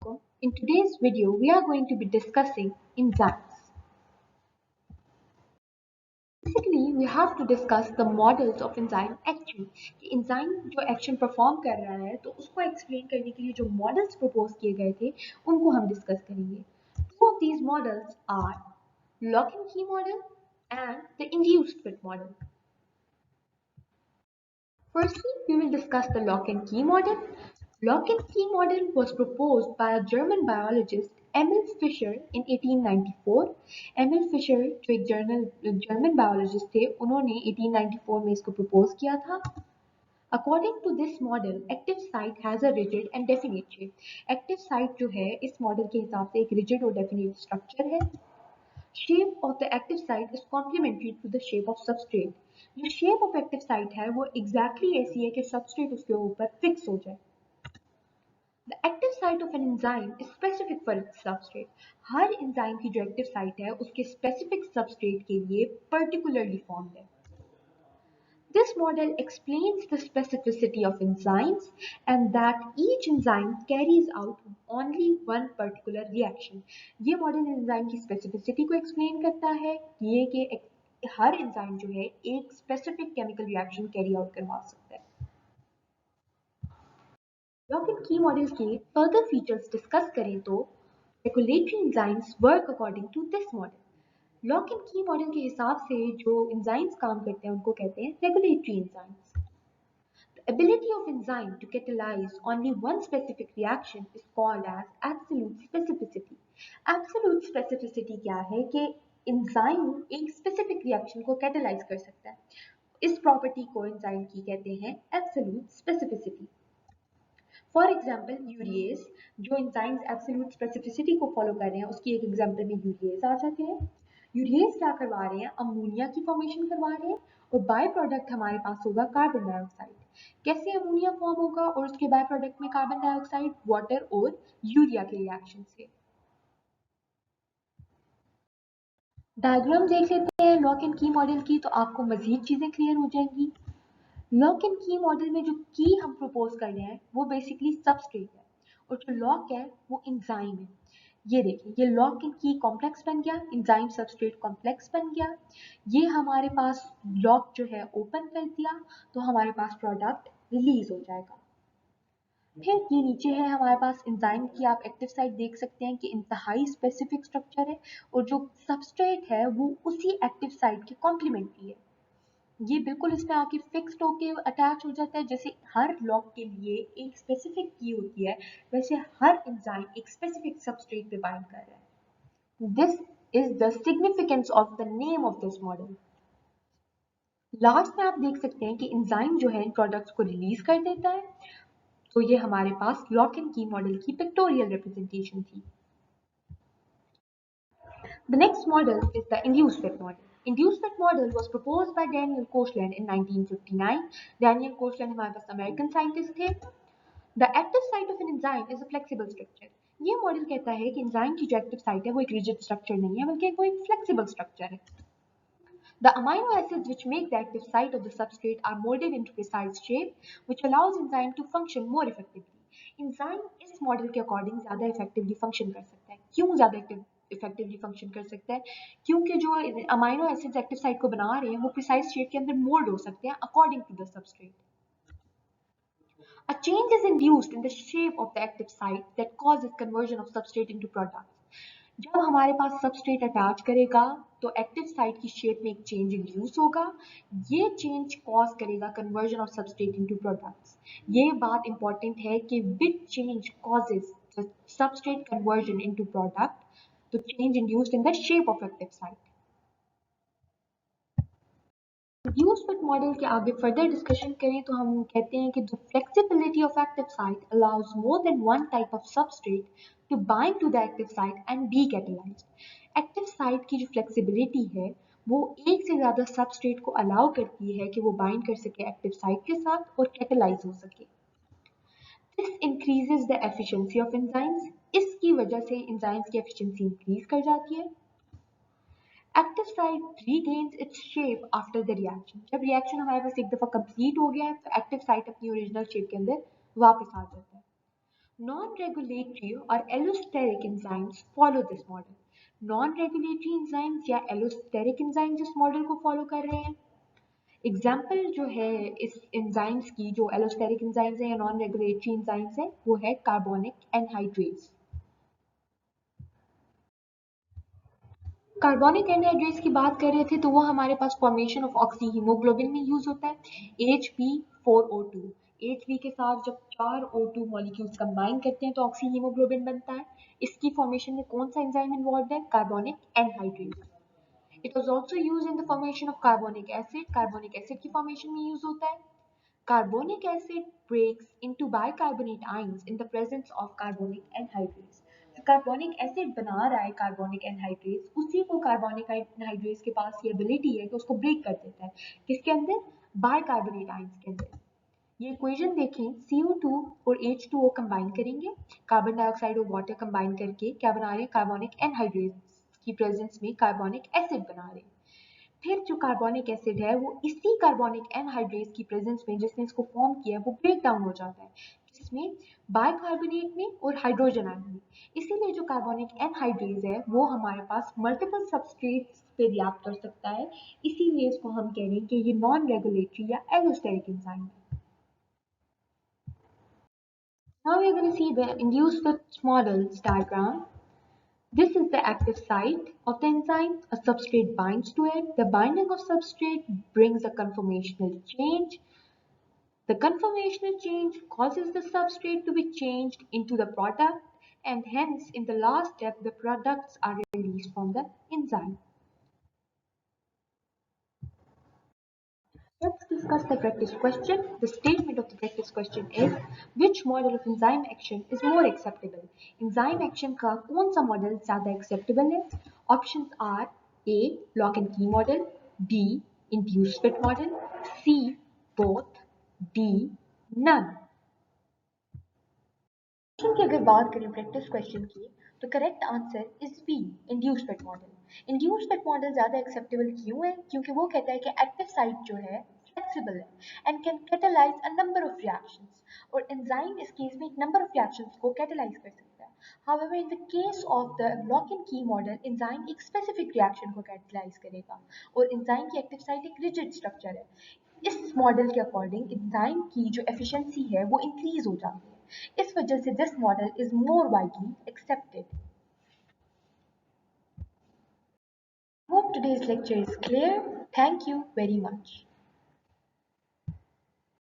In today's video, we are going to be discussing enzymes. Basically, we have to discuss the models of enzyme action. कि enzyme जो action perform कर रहा है, तो उसको explain करने के लिए जो models propose किए गए थे, उनको हम discuss करेंगे. Two of these models are lock and key model and the induced fit model. Firstly, we will discuss the lock and key model. Lock and key model was proposed by a German biologist Emil Fischer in 1894. Emil Fischer जो एक German biologist थे, उन्होंने 1894 में इसको propose किया था. According to this model, active site has a rigid and definite shape. Active site जो है इस model के हिसाब से एक rigid और definite structure है. Shape of the active site is complementary to the shape of substrate. जो shape of active site है वो exactly ऐसी है कि substrate उसके ऊपर fix हो जाए. The active site of an enzyme is specific for its substrate. Her enzyme की जो active site है उसके specific substrate के लिए particularly formed है. This model explains the specificity of enzymes and that each enzyme carries out only one particular reaction. ये model enzyme की specificity को एक्सप्लेन करता है ये कि हर एंजाइम जो है एक specific chemical reaction carry out करवा सकता है. लॉक एंड की मॉडल के फर्दर फीचर्स डिस्कस करें तो regulatory enzymes work according to this model. Lock and key model के हिसाब से जो एंजाइम्स काम करते हैं उनको कहते हैं regulatory enzymes. The ability of enzyme to catalyze only one specific reaction is called as absolute specificity. Absolute specificity क्या है कि enzyme एक specific reaction को catalyze कर सकता है. इस property को enzyme की कहते हैं absolute specificity. For example, urease जो enzymes absolute specificity को follow कर रहे हैं उसकी एक example में urease आ जाते हैं. यूरियस क्या करवा रहे हैं अमोनिया की फॉर्मेशन करवा रहे हैं और बाय प्रोडक्ट हमारे पास होगा कार्बन डाइऑक्साइड. कैसे अमोनिया फॉर्म होगा और उसके बाय प्रोडक्ट में कार्बन डाइऑक्साइड वाटर और यूरिया के रिएक्शन से. डायग्राम देख लेते हैं लॉक एंड की मॉडल की तो आपको मजीद चीजें क्लियर हो जाएंगी. लॉक एंड की मॉडल में जो की हम प्रपोज कर रहे हैं वो बेसिकली सबस्ट्रेट है और जो लॉक है वो एंजाइम है. ये देखिए ये लॉक एंड की कॉम्प्लेक्स बन गया, एंजाइम सबस्ट्रेट कॉम्प्लेक्स बन गया. ये हमारे पास लॉक जो है ओपन कर दिया तो हमारे पास प्रोडक्ट रिलीज हो जाएगा. फिर ये नीचे है हमारे पास एंजाइम की आप एक्टिव साइट देख सकते हैं कि इंतहाई स्पेसिफिक स्ट्रक्चर है और जो सबस्ट्रेट है वो उसी एक्टिव साइट के कॉम्प्लीमेंट्री है. ये बिल्कुल इसमें आके फिक्स्ड होके अटैच हो जाता है. जैसे हर लॉक के लिए एक स्पेसिफिक की होती है वैसे हर एंजाइम एक स्पेसिफिक सबस्ट्रेट पे बाइंड कर रहा है. This is the significance of the name of this model. Last में आप देख सकते हैं कि एंजाइम जो है इन प्रोडक्ट्स को रिलीज कर देता है. तो ये हमारे पास लॉक एंड की मॉडल की पिक्टोरियल रिप्रेजेंटेशन थी. The next model is the induced fit model. Induced fit model was proposed by Daniel Koshland in 1959. Daniel Koshland हमारे पास अमेरिकन साइंटिस्ट थे. The active site of an enzyme is a flexible structure. ये model कहता है कि enzyme की जो active site है वो एक रिजिड स्ट्रक्चर नहीं है बल्कि वो एक फ्लेक्सिबल स्ट्रक्चर है. The amino acids which make the active site of the substrate are molded into precise shape, which allows enzyme to function more effectively. Enzyme इस मॉडल के अकॉर्डिंग ज़्यादा इफेक्टिवली फंक्शन कर सकता है. क्यों ज़्यादा इफेक्टिवली फंक्शन कर सकता है? क्योंकि जो अमाइनो एसिड्स एक्टिव साइट को बना रहे हैं वो प्रिसाइज शेप के अंदर मोल्ड हो सकते हैं according to the substrate. A change is induced in the shape of the active site that causes conversion of substrate into products. जब हमारे पास सबस्ट्रेट अटैच करेगा तो एक्टिव साइट की शेप में एक चेंज इंड्यूस होगा. ये चेंज कॉज करेगा conversion of substrate into products. ये बात इंपॉर्टेंट है कि which change causes the substrate conversion into product. तो change induced in the shape of active site. Induced fit model के आगे फर्दर डिस्कशन करें तो हम कहते हैं कि the flexibility of active site allows more than one type of substrate to bind to the active site and be catalyzed. Active site की जो फ्लेक्सिबिलिटी है वो एक से ज्यादा सबस्ट्रेट को अलाउ करती है कि वो बाइंड कर सके एक्टिव साइट के साथ और कैटलाइज हो सके. This increases the efficiency of enzymes. इसकी वजह से एंजाइम्स की एफिशिएंसी इंक्रीज कर जाती है. Active site regains its shape after the reaction. जब रिएक्शन हमारे पास एक दफा कंप्लीट हो गया है तो एक्टिव साइट अपनी ओरिजिनल शेप के अंदर वापस आ जाता है. Non-regulatory or allosteric enzymes follow this model. Non-regulatory enzymes या allosteric enzymes इस मॉडल को फॉलो कर रहे हैं. एग्जाम्पल जो है इस एंजाइम्स की, जो एलोस्टेरिक एंजाइम्स है या नॉन रेगुलेटरी एंजाइम्स है, वो है कार्बोनिक एनहाइड्रेज. कार्बोनिक एनहाइड्रेज की बात कर रहे थे तो वो हमारे पास फॉर्मेशन ऑफ ऑक्सी हीमोग्लोबिन में यूज होता है. Hb4O2. Hb के साथ जब 4 O2 मॉलिक्यूल्स कंबाइन करते हैं तो ऑक्सी हीमोग्लोबिन बनता है. इसकी फॉर्मेशन में कौन सा एंजाइम इन्वॉल्व है? Carbonic anhydrase. It was also used in the formation of carbonic acid. Carbonic acid की फॉर्मेशन में यूज होता है. Carbonic acid breaks into bicarbonate ions in the presence of carbonic anhydrase. जो carbonic acid बना रहा है carbonic anhydrase, उसी को कार्बोनिक एनहाइड्रेस के पास ये एबिलिटी है कि उसको ब्रेक कर देता है. किसके अंदर? बाइकार्बोनेट आयंस के अंदर. ये इक्वेशन देखें, CO2 और H2O कंबाइन करेंगे, कार्बन डाइऑक्साइड और वाटर कंबाइन करके क्या बना रहे हैं? कार्बोनिक एनहाइड्रेस की प्रेजेंस में कार्बोनिक एसिड बना रहे हैं. फिर जो कार्बोनिक एसिड है वो इसी कार्बोनिक एनहाइड्रेस की प्रेजेंस में, जिसने इसको फॉर्म किया है, वो ब्रेक डाउन हो जाता है. जिसमें? बाइकार्बोनेट में और हाइड्रोजन आयन में. इसीलिए जो कार्बोनिक एनहाइड्रेस है वो हमारे पास मल्टीपल सबस्ट्रेट्स पे रिएक्ट कर सकता है. इसीलिए इसको हम कह रहे हैं कि ये नॉन रेगुलेटरी या एलोस्टेरिक एंजाइम है. Now we are going to see the induced Phipps models diagram. This is the active site of the enzyme. A substrate binds to it. The binding of substrate brings a conformational change. The conformational change causes the substrate to be changed into the product, and hence in the last step the products are released from the enzyme. Let's discuss the practice question. The statement of the practice question is, which model of enzyme action is more acceptable? Enzyme action का कौन सा model ज़्यादा acceptable है? Options are A. Lock and key model, B. Induced fit model, C. Both, D. None. Question की अगर बात करें practice question की, तो correct answer is B, induced fit model. Induced fit model ज्यादा एक्सेप्टेबल क्यों है? क्योंकि वो कहता है कि एक्टिव साइट जो है फ्लेक्सिबल है and can catalyse a number of reactions, और एंजाइम इस केस में एक नंबर ऑफ रिएक्शंस को कैटेलाइज कर सकता है. However, in the case of the lock and key model, enzyme एक स्पेसिफिक रिएक्शन को कैटेलाइज करेगा और एंजाइम की एक्टिव साइट एक रिजिड स्ट्रक्चर है. इस मॉडल के अकॉर्डिंग एंजाइम की जो एफिशिएंसी है वो इंक्रीज हो जाती है. इस वजह से this model is more widely accepted. Hope today's lecture is clear. Thank you very much.